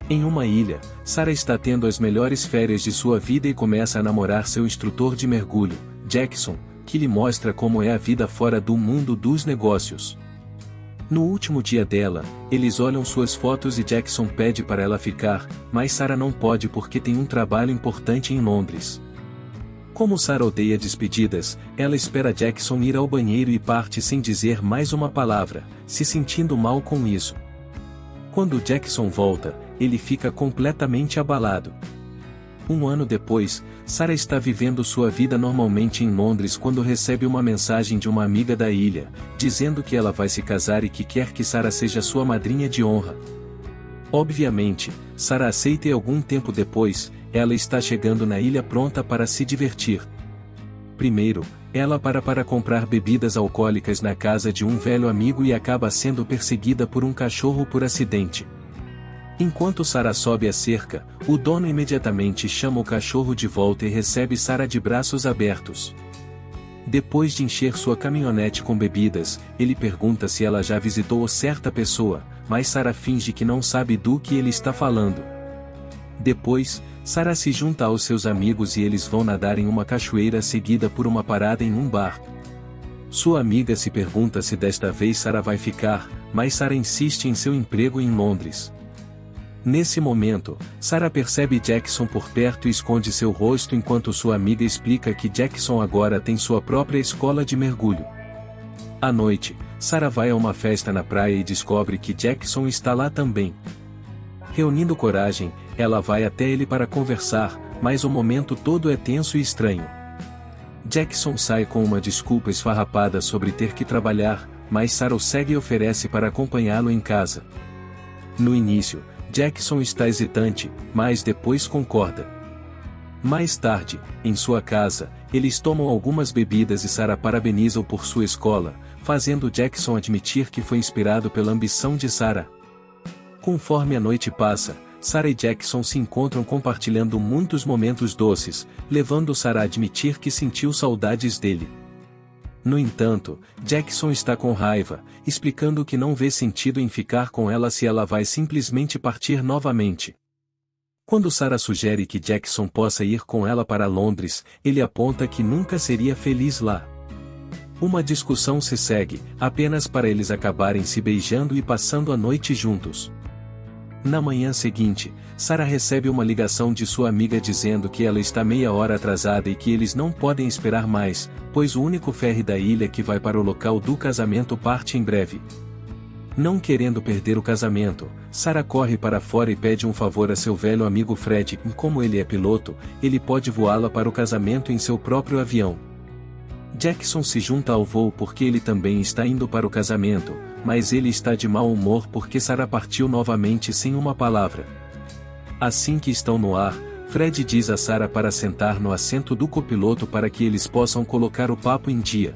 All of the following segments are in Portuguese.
Em uma ilha, Sarah está tendo as melhores férias de sua vida e começa a namorar seu instrutor de mergulho, Jackson, que lhe mostra como é a vida fora do mundo dos negócios. No último dia dela, eles olham suas fotos e Jackson pede para ela ficar, mas Sarah não pode porque tem um trabalho importante em Londres. Como Sarah odeia despedidas, ela espera Jackson ir ao banheiro e parte sem dizer mais uma palavra, se sentindo mal com isso. Quando Jackson volta, ele fica completamente abalado. Um ano depois, Sarah está vivendo sua vida normalmente em Londres quando recebe uma mensagem de uma amiga da ilha, dizendo que ela vai se casar e que quer que Sarah seja sua madrinha de honra. Obviamente, Sarah aceita e algum tempo depois, ela está chegando na ilha pronta para se divertir. Primeiro, ela para comprar bebidas alcoólicas na casa de um velho amigo e acaba sendo perseguida por um cachorro por acidente. Enquanto Sarah sobe a cerca, o dono imediatamente chama o cachorro de volta e recebe Sarah de braços abertos. Depois de encher sua caminhonete com bebidas, ele pergunta se ela já visitou certa pessoa, mas Sarah finge que não sabe do que ele está falando. Depois, Sarah se junta aos seus amigos e eles vão nadar em uma cachoeira seguida por uma parada em um bar. Sua amiga se pergunta se desta vez Sarah vai ficar, mas Sarah insiste em seu emprego em Londres. Nesse momento, Sarah percebe Jackson por perto e esconde seu rosto enquanto sua amiga explica que Jackson agora tem sua própria escola de mergulho. À noite, Sarah vai a uma festa na praia e descobre que Jackson está lá também. Reunindo coragem, ela vai até ele para conversar, mas o momento todo é tenso e estranho. Jackson sai com uma desculpa esfarrapada sobre ter que trabalhar, mas Sarah o segue e oferece para acompanhá-lo em casa. No início, Jackson está hesitante, mas depois concorda. Mais tarde, em sua casa, eles tomam algumas bebidas e Sarah parabeniza-o por sua escola, fazendo Jackson admitir que foi inspirado pela ambição de Sarah. Conforme a noite passa, Sarah e Jackson se encontram compartilhando muitos momentos doces, levando Sarah a admitir que sentiu saudades dele. No entanto, Jackson está com raiva, explicando que não vê sentido em ficar com ela se ela vai simplesmente partir novamente. Quando Sarah sugere que Jackson possa ir com ela para Londres, ele aponta que nunca seria feliz lá. Uma discussão se segue, apenas para eles acabarem se beijando e passando a noite juntos. Na manhã seguinte, Sarah recebe uma ligação de sua amiga dizendo que ela está meia hora atrasada e que eles não podem esperar mais, pois o único ferry da ilha que vai para o local do casamento parte em breve. Não querendo perder o casamento, Sarah corre para fora e pede um favor a seu velho amigo Fred, e como ele é piloto, ele pode voá-la para o casamento em seu próprio avião. Jackson se junta ao voo porque ele também está indo para o casamento, mas ele está de mau humor porque Sarah partiu novamente sem uma palavra. Assim que estão no ar, Fred diz a Sarah para sentar no assento do copiloto para que eles possam colocar o papo em dia.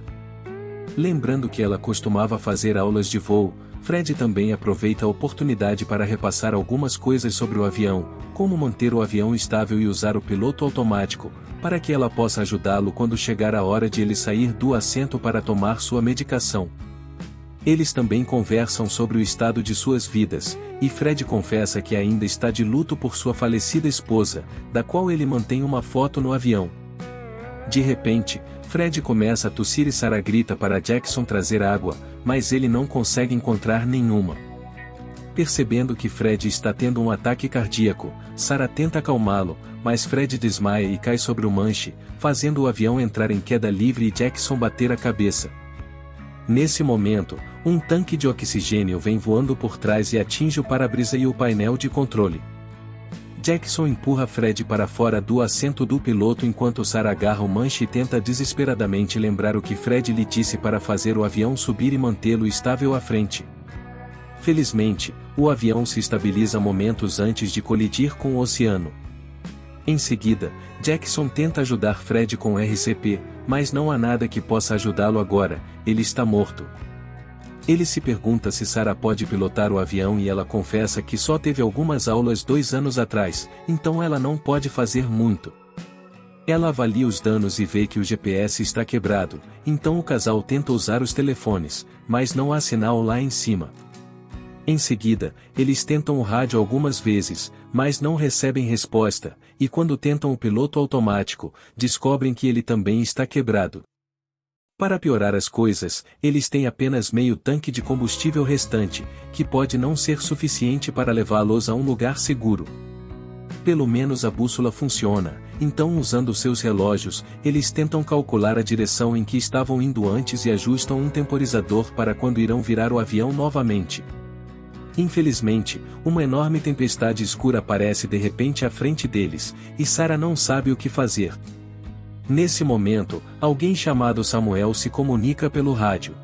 Lembrando que ela costumava fazer aulas de voo, Fred também aproveita a oportunidade para repassar algumas coisas sobre o avião, como manter o avião estável e usar o piloto automático, para que ela possa ajudá-lo quando chegar a hora de ele sair do assento para tomar sua medicação. Eles também conversam sobre o estado de suas vidas, e Fred confessa que ainda está de luto por sua falecida esposa, da qual ele mantém uma foto no avião. De repente, Fred começa a tossir e Sarah grita para Jackson trazer água, mas ele não consegue encontrar nenhuma. Percebendo que Fred está tendo um ataque cardíaco, Sarah tenta acalmá-lo, mas Fred desmaia e cai sobre o manche, fazendo o avião entrar em queda livre e Jackson bater a cabeça. Nesse momento, um tanque de oxigênio vem voando por trás e atinge o para-brisa e o painel de controle. Jackson empurra Fred para fora do assento do piloto enquanto Sarah agarra o manche e tenta desesperadamente lembrar o que Fred lhe disse para fazer o avião subir e mantê-lo estável à frente. Felizmente, o avião se estabiliza momentos antes de colidir com o oceano. Em seguida, Jackson tenta ajudar Fred com o RCP, mas não há nada que possa ajudá-lo agora, ele está morto. Ele se pergunta se Sarah pode pilotar o avião e ela confessa que só teve algumas aulas 2 anos atrás, então ela não pode fazer muito. Ela avalia os danos e vê que o GPS está quebrado, então o casal tenta usar os telefones, mas não há sinal lá em cima. Em seguida, eles tentam o rádio algumas vezes, mas não recebem resposta, e quando tentam o piloto automático, descobrem que ele também está quebrado. Para piorar as coisas, eles têm apenas meio tanque de combustível restante, que pode não ser suficiente para levá-los a um lugar seguro. Pelo menos a bússola funciona, então usando seus relógios, eles tentam calcular a direção em que estavam indo antes e ajustam um temporizador para quando irão virar o avião novamente. Infelizmente, uma enorme tempestade escura aparece de repente à frente deles, e Sarah não sabe o que fazer. Nesse momento, alguém chamado Samuel se comunica pelo rádio.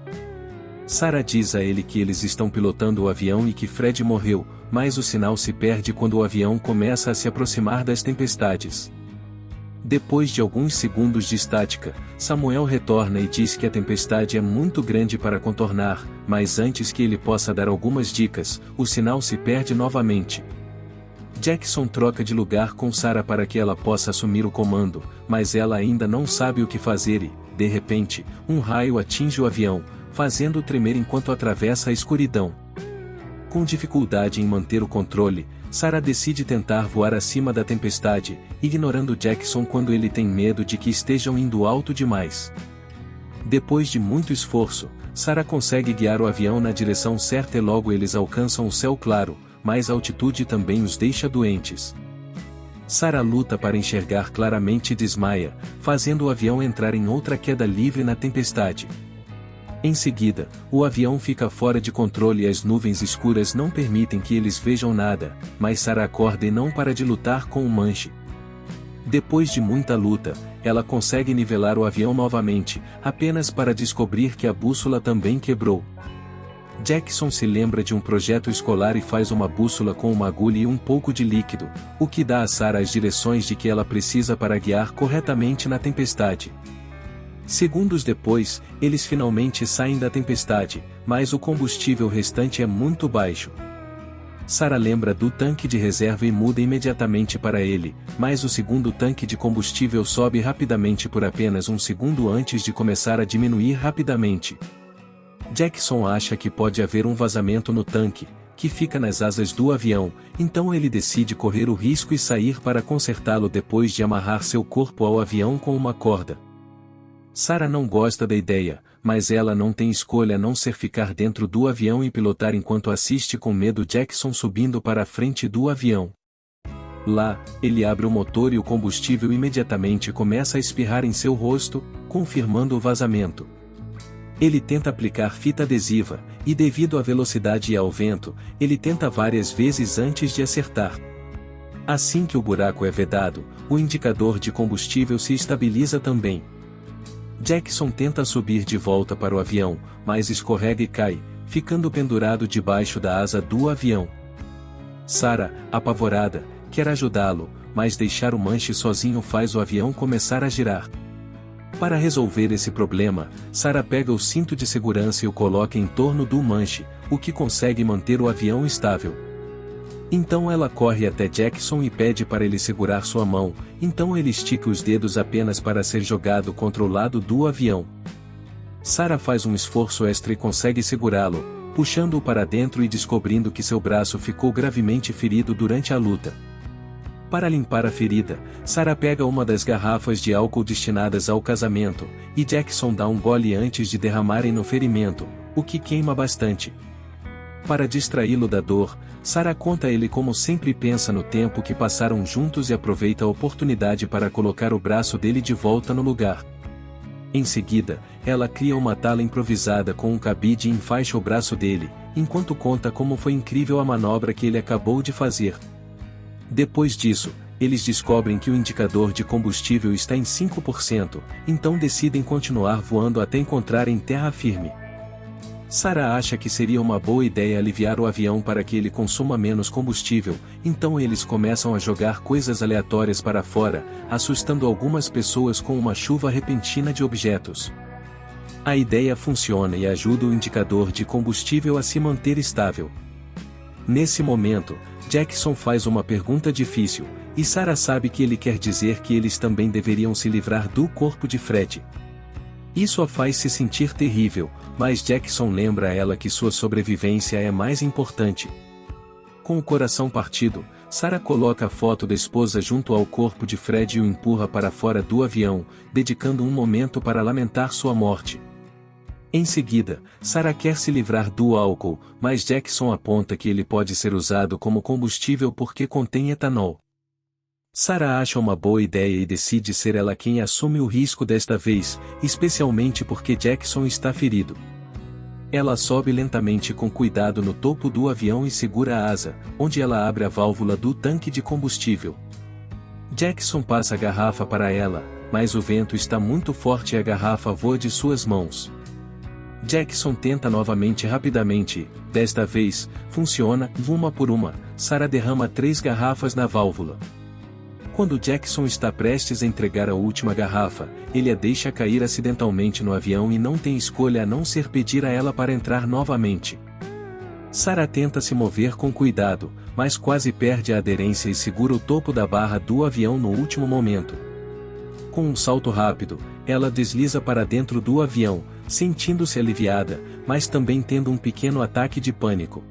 Sarah diz a ele que eles estão pilotando o avião e que Fred morreu, mas o sinal se perde quando o avião começa a se aproximar das tempestades. Depois de alguns segundos de estática, Samuel retorna e diz que a tempestade é muito grande para contornar, mas antes que ele possa dar algumas dicas, o sinal se perde novamente. Jackson troca de lugar com Sarah para que ela possa assumir o comando, mas ela ainda não sabe o que fazer e, de repente, um raio atinge o avião, fazendo-o tremer enquanto atravessa a escuridão. Com dificuldade em manter o controle, Sarah decide tentar voar acima da tempestade, ignorando Jackson quando ele tem medo de que estejam indo alto demais. Depois de muito esforço, Sarah consegue guiar o avião na direção certa e logo eles alcançam o céu claro, mas a altitude também os deixa doentes. Sarah luta para enxergar claramente e desmaia, fazendo o avião entrar em outra queda livre na tempestade. Em seguida, o avião fica fora de controle e as nuvens escuras não permitem que eles vejam nada, mas Sarah acorda e não para de lutar com o manche. Depois de muita luta, ela consegue nivelar o avião novamente, apenas para descobrir que a bússola também quebrou. Jackson se lembra de um projeto escolar e faz uma bússola com uma agulha e um pouco de líquido, o que dá a Sarah as direções de que ela precisa para guiar corretamente na tempestade. Segundos depois, eles finalmente saem da tempestade, mas o combustível restante é muito baixo. Sarah lembra do tanque de reserva e muda imediatamente para ele, mas o segundo tanque de combustível sobe rapidamente por apenas um segundo antes de começar a diminuir rapidamente. Jackson acha que pode haver um vazamento no tanque, que fica nas asas do avião, então ele decide correr o risco e sair para consertá-lo depois de amarrar seu corpo ao avião com uma corda. Sarah não gosta da ideia, mas ela não tem escolha a não ser ficar dentro do avião e pilotar enquanto assiste com medo Jackson subindo para a frente do avião. Lá, ele abre o motor e o combustível imediatamente começa a espirrar em seu rosto, confirmando o vazamento. Ele tenta aplicar fita adesiva, e devido à velocidade e ao vento, ele tenta várias vezes antes de acertar. Assim que o buraco é vedado, o indicador de combustível se estabiliza também. Jackson tenta subir de volta para o avião, mas escorrega e cai, ficando pendurado debaixo da asa do avião. Sarah, apavorada, quer ajudá-lo, mas deixar o manche sozinho faz o avião começar a girar. Para resolver esse problema, Sarah pega o cinto de segurança e o coloca em torno do manche, o que consegue manter o avião estável. Então ela corre até Jackson e pede para ele segurar sua mão, então ele estica os dedos apenas para ser jogado contra o lado do avião. Sarah faz um esforço extra e consegue segurá-lo, puxando-o para dentro e descobrindo que seu braço ficou gravemente ferido durante a luta. Para limpar a ferida, Sarah pega uma das garrafas de álcool destinadas ao casamento, e Jackson dá um gole antes de derramarem no ferimento, o que queima bastante. Para distraí-lo da dor, Sarah conta a ele como sempre pensa no tempo que passaram juntos e aproveita a oportunidade para colocar o braço dele de volta no lugar. Em seguida, ela cria uma tala improvisada com um cabide e enfaixa o braço dele, enquanto conta como foi incrível a manobra que ele acabou de fazer. Depois disso, eles descobrem que o indicador de combustível está em 5%, então decidem continuar voando até encontrarem terra firme. Sarah acha que seria uma boa ideia aliviar o avião para que ele consuma menos combustível, então eles começam a jogar coisas aleatórias para fora, assustando algumas pessoas com uma chuva repentina de objetos. A ideia funciona e ajuda o indicador de combustível a se manter estável. Nesse momento, Jackson faz uma pergunta difícil, e Sarah sabe que ele quer dizer que eles também deveriam se livrar do corpo de Fred. Isso a faz se sentir terrível, mas Jackson lembra a ela que sua sobrevivência é mais importante. Com o coração partido, Sarah coloca a foto da esposa junto ao corpo de Fred e o empurra para fora do avião, dedicando um momento para lamentar sua morte. Em seguida, Sarah quer se livrar do álcool, mas Jackson aponta que ele pode ser usado como combustível porque contém etanol. Sarah acha uma boa ideia e decide ser ela quem assume o risco desta vez, especialmente porque Jackson está ferido. Ela sobe lentamente com cuidado no topo do avião e segura a asa, onde ela abre a válvula do tanque de combustível. Jackson passa a garrafa para ela, mas o vento está muito forte e a garrafa voa de suas mãos. Jackson tenta novamente rapidamente, desta vez, funciona, uma por uma, Sarah derrama 3 garrafas na válvula. Quando Jackson está prestes a entregar a última garrafa, ele a deixa cair acidentalmente no avião e não tem escolha a não ser pedir a ela para entrar novamente. Sarah tenta se mover com cuidado, mas quase perde a aderência e segura o topo da barra do avião no último momento. Com um salto rápido, ela desliza para dentro do avião, sentindo-se aliviada, mas também tendo um pequeno ataque de pânico.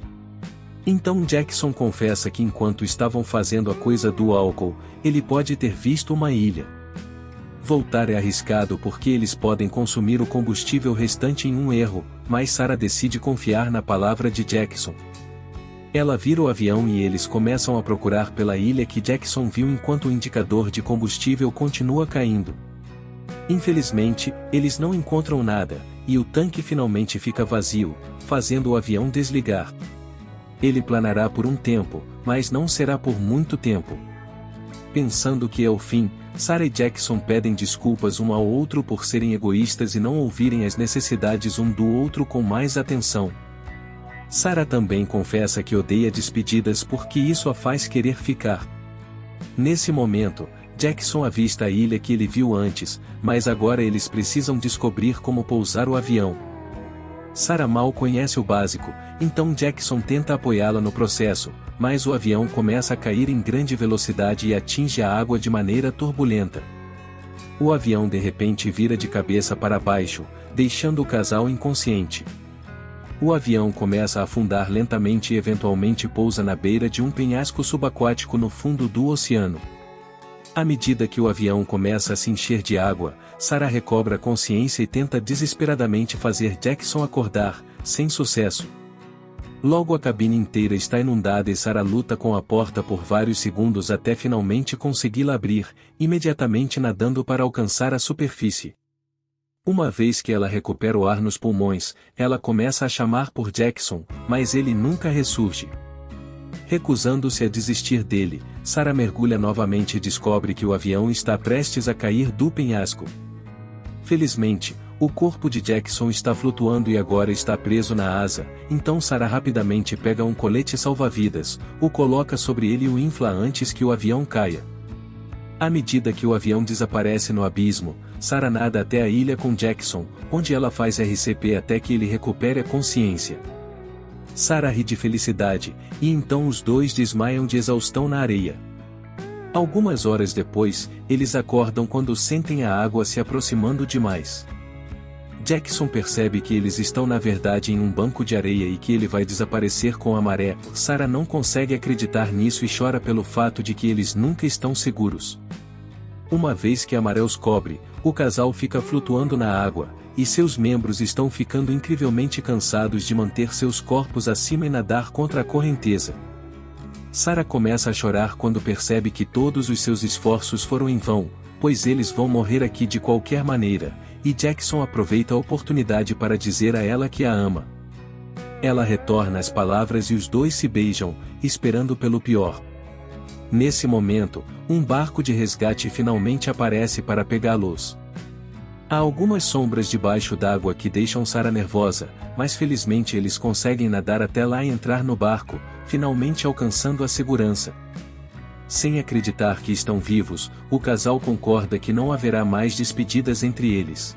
Então Jackson confessa que enquanto estavam fazendo a coisa do álcool, ele pode ter visto uma ilha. Voltar é arriscado porque eles podem consumir o combustível restante em um erro, mas Sarah decide confiar na palavra de Jackson. Ela vira o avião e eles começam a procurar pela ilha que Jackson viu enquanto o indicador de combustível continua caindo. Infelizmente, eles não encontram nada, e o tanque finalmente fica vazio, fazendo o avião desligar. Ele planará por um tempo, mas não será por muito tempo. Pensando que é o fim, Sarah e Jackson pedem desculpas um ao outro por serem egoístas e não ouvirem as necessidades um do outro com mais atenção. Sarah também confessa que odeia despedidas porque isso a faz querer ficar. Nesse momento, Jackson avista a ilha que ele viu antes, mas agora eles precisam descobrir como pousar o avião. Sarah mal conhece o básico, então Jackson tenta apoiá-la no processo, mas o avião começa a cair em grande velocidade e atinge a água de maneira turbulenta. O avião de repente vira de cabeça para baixo, deixando o casal inconsciente. O avião começa a afundar lentamente e eventualmente pousa na beira de um penhasco subaquático no fundo do oceano. À medida que o avião começa a se encher de água, Sarah recobra a consciência e tenta desesperadamente fazer Jackson acordar, sem sucesso. Logo a cabine inteira está inundada e Sarah luta com a porta por vários segundos até finalmente consegui-la abrir, imediatamente nadando para alcançar a superfície. Uma vez que ela recupera o ar nos pulmões, ela começa a chamar por Jackson, mas ele nunca ressurge. Recusando-se a desistir dele, Sarah mergulha novamente e descobre que o avião está prestes a cair do penhasco. Felizmente, o corpo de Jackson está flutuando e agora está preso na asa, então Sarah rapidamente pega um colete salva-vidas, o coloca sobre ele e o infla antes que o avião caia. À medida que o avião desaparece no abismo, Sarah nada até a ilha com Jackson, onde ela faz RCP até que ele recupere a consciência. Sarah ri de felicidade, e então os dois desmaiam de exaustão na areia. Algumas horas depois, eles acordam quando sentem a água se aproximando demais. Jackson percebe que eles estão na verdade em um banco de areia e que ele vai desaparecer com a maré. Sarah não consegue acreditar nisso e chora pelo fato de que eles nunca estão seguros. Uma vez que a maré os cobre, o casal fica flutuando na água, e seus membros estão ficando incrivelmente cansados de manter seus corpos acima e nadar contra a correnteza. Sarah começa a chorar quando percebe que todos os seus esforços foram em vão, pois eles vão morrer aqui de qualquer maneira, e Jackson aproveita a oportunidade para dizer a ela que a ama. Ela retorna as palavras e os dois se beijam, esperando pelo pior. Nesse momento, um barco de resgate finalmente aparece para pegá-los. Há algumas sombras debaixo d'água que deixam Sarah nervosa, mas felizmente eles conseguem nadar até lá e entrar no barco, finalmente alcançando a segurança. Sem acreditar que estão vivos, o casal concorda que não haverá mais despedidas entre eles.